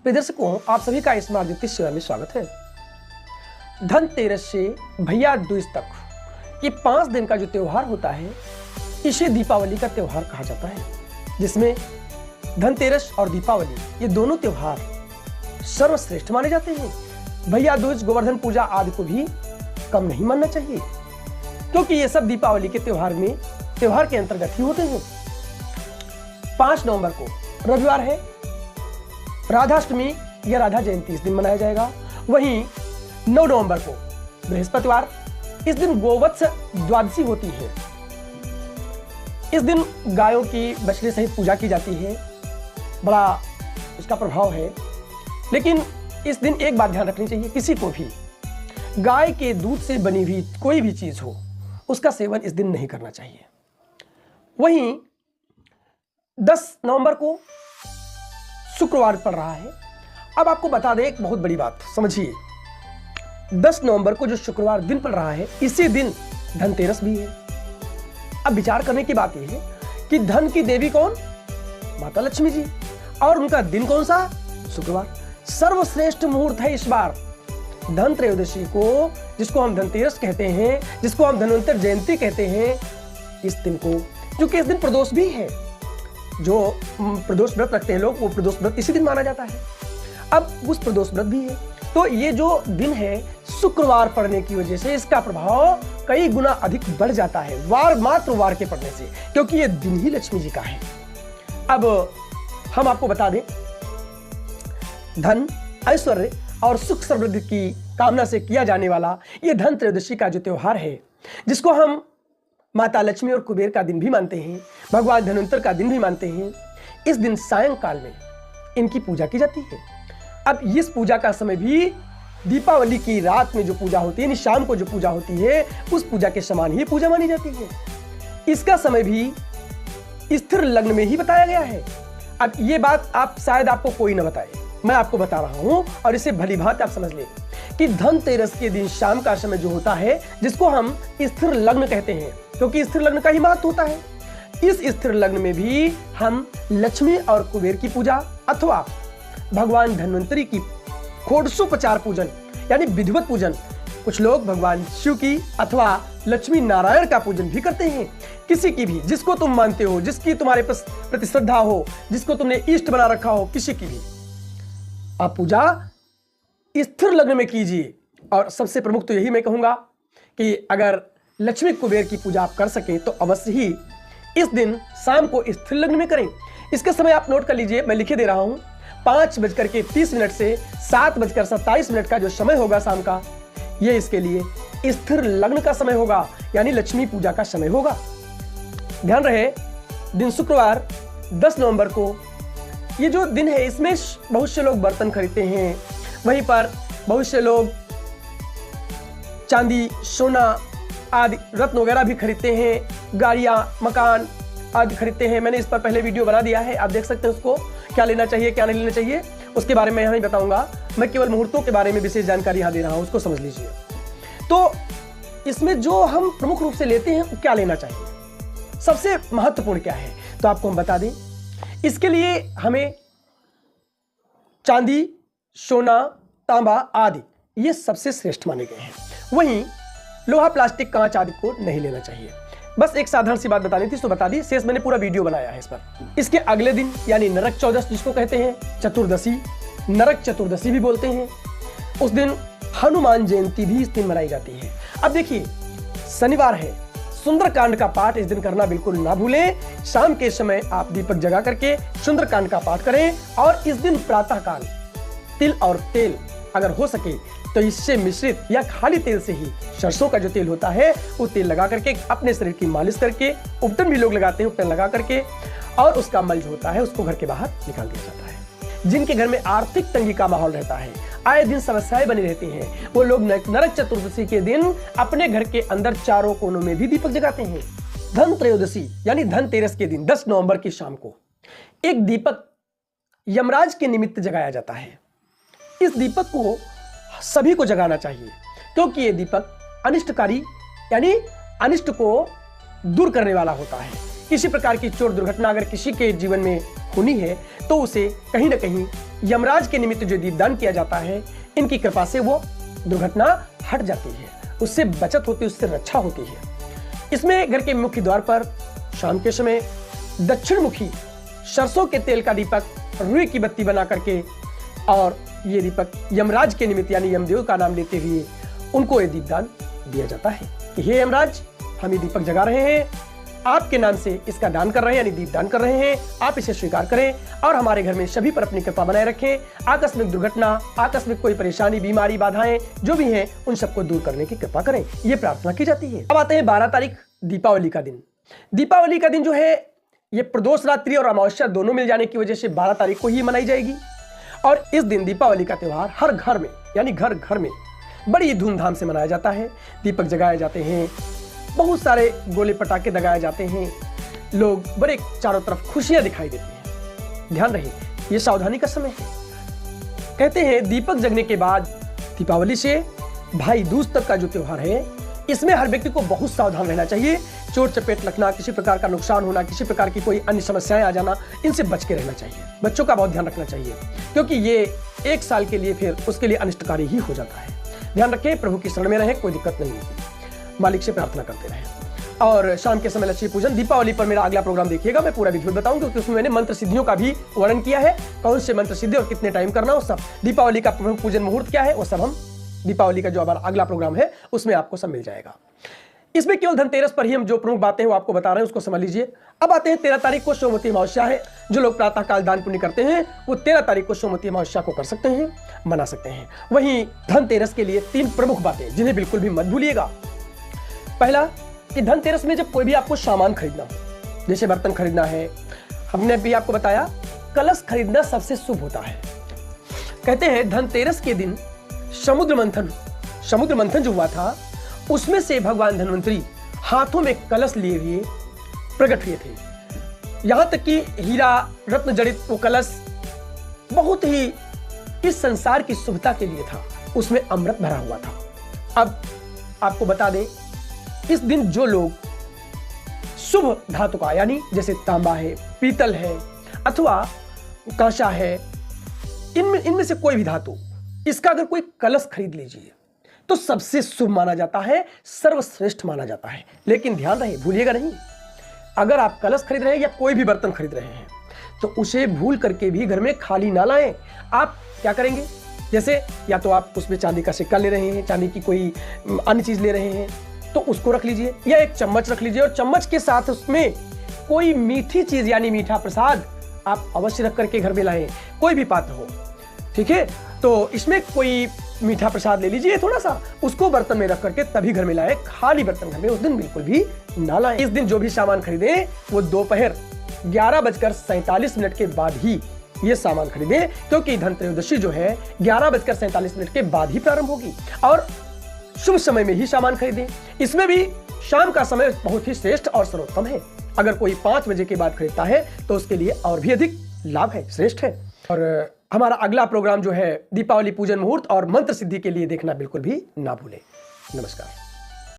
प्रिय दर्शकों, आप सभी का इस मार्गदर्शी सेवा में स्वागत है। धनतेरस से भैया दूज तक ये 5 दिन का जो त्योहार होता है, इसे दीपावली का त्योहार कहा जाता है, जिसमें धनतेरस और दीपावली ये दोनों त्योहार सर्वश्रेष्ठ माने जाते हैं। भैया दूज, गोवर्धन पूजा आदि को भी कम नहीं मानना चाहिए, क्योंकि ये सब दीपावली के त्योहार के अंतर्गत ही होते हैं। 5 नवंबर को रविवार है, राधाष्टमी या राधा जयंती इस दिन मनाया जाएगा। वहीं 9 नवंबर को बृहस्पतिवार, इस दिन गोवत्स द्वादशी होती है। इस दिन गायों की बछड़े सहित पूजा की जाती है, बड़ा इसका प्रभाव है। लेकिन इस दिन एक बात ध्यान रखनी चाहिए, किसी को भी गाय के दूध से बनी हुई कोई भी चीज हो, उसका सेवन इस दिन नहीं करना चाहिए। वहीं 10 नवंबर को शुक्रवार पड़ रहा है। अब आपको बता दें एक बहुत बड़ी बात, समझिए। 10 नवंबर को जो शुक्रवार दिन पड़ रहा है, इसी दिन धनतेरस भी है। अब विचार करने की बात यह है कि धन की देवी कौन? माता लक्ष्मी जी, और उनका दिन कौन सा? शुक्रवार। सर्वश्रेष्ठ मुहूर्त है इस बार धन त्रयोदशी को, जिसको हम धनतेरस कहते हैं, जिसको हम धन्वंतर जयंती कहते हैं। इस दिन को, क्योंकि इस दिन प्रदोष भी है, जो प्रदोष व्रत रखते हैं लोग, वो प्रदोष व्रत इसी दिन माना जाता है। अब उस प्रदोष व्रत भी है, तो ये जो दिन है शुक्रवार पड़ने की वजह से इसका प्रभाव कई गुना अधिक बढ़ जाता है मात्र वार के पड़ने से, क्योंकि ये दिन ही लक्ष्मी जी का है। अब हम आपको बता दें, धन, ऐश्वर्य और सुख समृद्धि की कामना से किया जाने वाला ये धन त्रयोदशी का जो त्योहार है, जिसको हम माता लक्ष्मी और कुबेर का दिन भी मानते हैं, भगवान धन्वंतर का दिन भी मानते हैं, इस दिन सायंकाल में इनकी पूजा की जाती है। अब इस पूजा का समय भी दीपावली की रात में जो पूजा होती है, यानी शाम को जो पूजा होती है, उस पूजा के समान ही पूजा मानी जाती है। इसका समय भी स्थिर लग्न में ही बताया गया है। अब ये बात शायद आपको कोई न बताए, मैं आपको बता रहा हूं, और इसे भली भांति आप समझ लें कि धनतेरस के दिन शाम का समय जो होता है, जिसको हम स्थिर लग्न कहते हैं, क्योंकि स्थिर लग्न का ही महत्व होता है। इस स्थिर लग्न में भी हम लक्ष्मी और कुबेर की पूजा अथवा भगवान धन्वंतरी की षोडशोपचार पूजन यानी विधिवत पूजन, कुछ लोग भगवान शिव की अथवा लक्ष्मी नारायण का पूजन भी करते हैं। किसी की भी, जिसको तुम मानते हो, जिसकी तुम्हारे प्रति श्रद्धा हो, जिसको तुमने इष्ट बना रखा हो, किसी की भी आप पूजा स्थिर लग्न में कीजिए। और सबसे प्रमुख तो यही मैं कहूंगा कि अगर लक्ष्मी कुबेर की पूजा आप कर सकें तो अवश्य ही इस दिन शाम को स्थिर लग्न में करें। इसका समय आप नोट कर लीजिए, मैं लिखे दे रहा हूं। 5:30 से 7:27 का जो समय होगा शाम का, ये इसके लिए स्थिर लग्न का समय होगा, यानी लक्ष्मी पूजा का समय होगा। ध्यान रहे, दिन शुक्रवार 10 नवंबर को ये जो दिन है, इसमें बहुत से लोग बर्तन खरीदते हैं, वहीं पर बहुत से लोग चांदी, सोना आदि रत्न वगैरह भी खरीदते हैं, गाड़ियां, मकान आदि खरीदते हैं। मैंने इस पर पहले वीडियो बना दिया है, आप देख सकते हैं उसको। क्या लेना चाहिए, क्या नहीं लेना चाहिए, उसके बारे में यहाँ ही बताऊंगा। मैं केवल मुहूर्तों के बारे में विशेष जानकारी यहाँ दे रहा हूँ, उसको समझ लीजिए। तो इसमें जो हम प्रमुख रूप से लेते हैं, क्या लेना चाहिए, सबसे महत्वपूर्ण क्या है, तो आपको हम बता दें। इसके लिए हमें चांदी, सोना, तांबा आदि ये सबसे श्रेष्ठ माने गए हैं। वहीं लोहा, प्लास्टिक, कांच आदि को नहीं लेना चाहिए। बस एक साधारण सी बात बतानी थी, तो बता दी, शेष मैंने पूरा वीडियो बनाया है इस पर। इसके अगले दिन यानी नरक चौदस जिसको कहते हैं, चतुर्दशी, नरक चतुर्दशी भी बोलते हैं, उस दिन हनुमान जयंती भी इस दिन मनाई जाती है। अब देखिए, शनिवार है, सुंदरकांड का पाठ इस दिन करना बिल्कुल ना भूलें। शाम के समय आप दीपक जगा करके सुंदरकांड का पाठ करें, और इस दिन प्रातःकाल तिल और तेल अगर हो सके तो इससे मिश्रित या खाली तेल से ही, सरसों का जो तेल होता है वो तेल लगा करके अपने शरीर की मालिश करके, उपटन भी लोग लगाते हैं, उपटन लगा करके, और उसका मल जो होता है उसको घर के बाहर निकाल दिया जाता है। जिनके घर में आर्थिक तंगी का माहौल रहता है, आए दिन समस्याएं बनी रहती हैं, वो लोग नरक चतुर्दशी के दिन अपने घर के अंदर चारों कोनों में भी दीपक जगाते हैं। धन त्रयोदशी यानी धनतेरस के दिन 10 नवंबर की शाम को एक दीपक यमराज के निमित्त जगाया जाता है। इस दीपक को सभी को जगाना चाहिए, क्योंकि ये दीपक अनिष्टकारी यानी अनिष्ट को दूर करने वाला होता है। किसी प्रकार की चोट दुर्घटना अगर किसी के जीवन में होनी है तो उसे कहीं ना कहीं यमराज के निमित्त जो दीपदान किया जाता है, इनकी कृपा से वो दुर्घटना हट जाती है, उससे बचत होती है, उससे रक्षा होती है। इसमें घर के मुख्य द्वार पर शाम के समय दक्षिण मुखी सरसों के तेल का दीपक रुई की बत्ती बना करके, और ये दीपक यमराज के निमित्त यानी यमदेव का नाम लेते हुए उनको ये दीपदान दिया जाता है कि हे यमराज, हम ये दीपक जगा रहे हैं, आपके नाम से इसका दान कर रहे हैं, यानी दीपदान कर रहे हैं, आप इसे स्वीकार करें और हमारे घर में सभी पर अपनी कृपा बनाए रखें। आकस्मिक दुर्घटना, आकस्मिक कोई परेशानी, बीमारी, बाधाएं जो भी हैं, उन सबको दूर करने की कृपा करें, ये प्रार्थना की जाती है। अब आते हैं 12 तारीख दीपावली का दिन। दीपावली का दिन जो है ये प्रदोष रात्रि और अमावस्या दोनों मिल जाने की वजह से 12 तारीख को ही मनाई जाएगी। और इस दिन दीपावली का त्यौहार हर घर में यानी घर घर में बड़ी धूमधाम से मनाया जाता है। दीपक जगाए जाते हैं, बहुत सारे गोले पटाखे दगाए जाते हैं, लोग बड़े चारों तरफ खुशियां दिखाई देती हैं। ध्यान रहे, ये सावधानी का समय है। कहते हैं दीपक जगने के बाद दीपावली से भाई दूज तक का जो त्यौहार है, इसमें हर व्यक्ति को बहुत सावधान रहना चाहिए। चोट चपेट लगना, किसी प्रकार का नुकसान होना, किसी प्रकार की कोई अन्य समस्याएं आ जाना, इनसे बच के रहना चाहिए। बच्चों का बहुत ध्यान रखना चाहिए, क्योंकि ये 1 साल के लिए फिर उसके लिए अनिष्टकारी ही हो जाता है। ध्यान रखें, प्रभु की शरण में रहें, कोई दिक्कत नहीं होती, मालिक से प्रार्थना करते रहें। और शाम के समय लक्ष्मी पूजन। दीपावली पर मेरा अगला प्रोग्राम देखिएगा, मैं पूरा विधिवत बताऊंगा, क्योंकि उसमें मैंने मंत्र सिद्धियों का भी वर्णन किया है, कौन से मंत्र सिद्धि और कितने टाइम करना, वो सब। दीपावली का प्रमुख पूजन मुहूर्त क्या है, वो सब हम दीपावली का जो हमारा अगला प्रोग्राम है उसमें आपको सब मिल जाएगा। इसमें केवल धनतेरस पर ही हम जो प्रमुख बातें हैं वो आपको बता रहे हैं, उसको समझ लीजिए। अब आते हैं 13 तारीख को सोमवती अमावस्या है। जो लोग प्रातः काल दान पुण्य करते हैं वो 13 तारीख को सोमवती अमावस्या को कर सकते हैं, मना सकते हैं। वहीं धनतेरस के लिए 3 प्रमुख बातें जिन्हें बिल्कुल भी मत भूलिएगा। पहला कि धनतेरस में जब कोई भी आपको सामान खरीदना हो, जैसे बर्तन खरीदना है, हमने भी आपको बताया कलश खरीदना सबसे शुभ होता है। कहते हैं धनतेरस के दिन समुद्र मंथन जो हुआ था, उसमें से भगवान धन्वंतरी हाथों में कलश लिए हुए प्रकट हुए थे। यहां तक कि हीरा रत्न जड़ित वो कलश बहुत ही इस संसार की शुभता के लिए था, उसमें अमृत भरा हुआ था। अब आपको बता दें, इस दिन जो लोग शुभ धातु का यानी जैसे तांबा है, पीतल है अथवा कांसा है, इनमें से कोई भी धातु, इसका अगर कोई कलश खरीद लीजिए तो सबसे शुभ माना जाता है, सर्वश्रेष्ठ माना जाता है। लेकिन ध्यान रहे, भूलिएगा नहीं, अगर आप कलश खरीद रहे हैं या कोई भी बर्तन खरीद रहे हैं तो उसे भूल करके भी घर में खाली ना लाएं। आप क्या करेंगे, जैसे या तो आप उसमें चांदी का सिक्का ले रहे हैं, चांदी की कोई अन्य चीज ले रहे हैं तो उसको रख लीजिए, या एक चम्मच रख लीजिए और चम्मच के साथ उसमें कोई मीठी चीज यानी मीठा प्रसाद आप अवश्य रख करके घर में लाएं, कोई भी पात्र हो, ठीक है। तो इसमें कोई मीठा प्रसाद ले लीजिए थोड़ा सा, उसको बर्तन में रख करके तभी घर में लाएं, खाली बर्तन घर में उस दिन बिल्कुल भी ना लाएं। इस दिन जो भी सामान खरीदें वो दोपहर 11:47 के बाद ही ये सामान खरीदें, क्योंकि धनत्रयोदशी जो है 11:47 के बाद ही प्रारंभ होगी और शुभ समय में ही सामान खरीदें। इसमें भी शाम का समय बहुत ही श्रेष्ठ और सर्वोत्तम है। अगर कोई 5 बजे के बाद खरीदता है तो उसके लिए और भी अधिक लाभ है, श्रेष्ठ है। और हमारा अगला प्रोग्राम जो है दीपावली पूजन मुहूर्त और मंत्र सिद्धि के लिए देखना बिल्कुल भी ना भूलें। नमस्कार।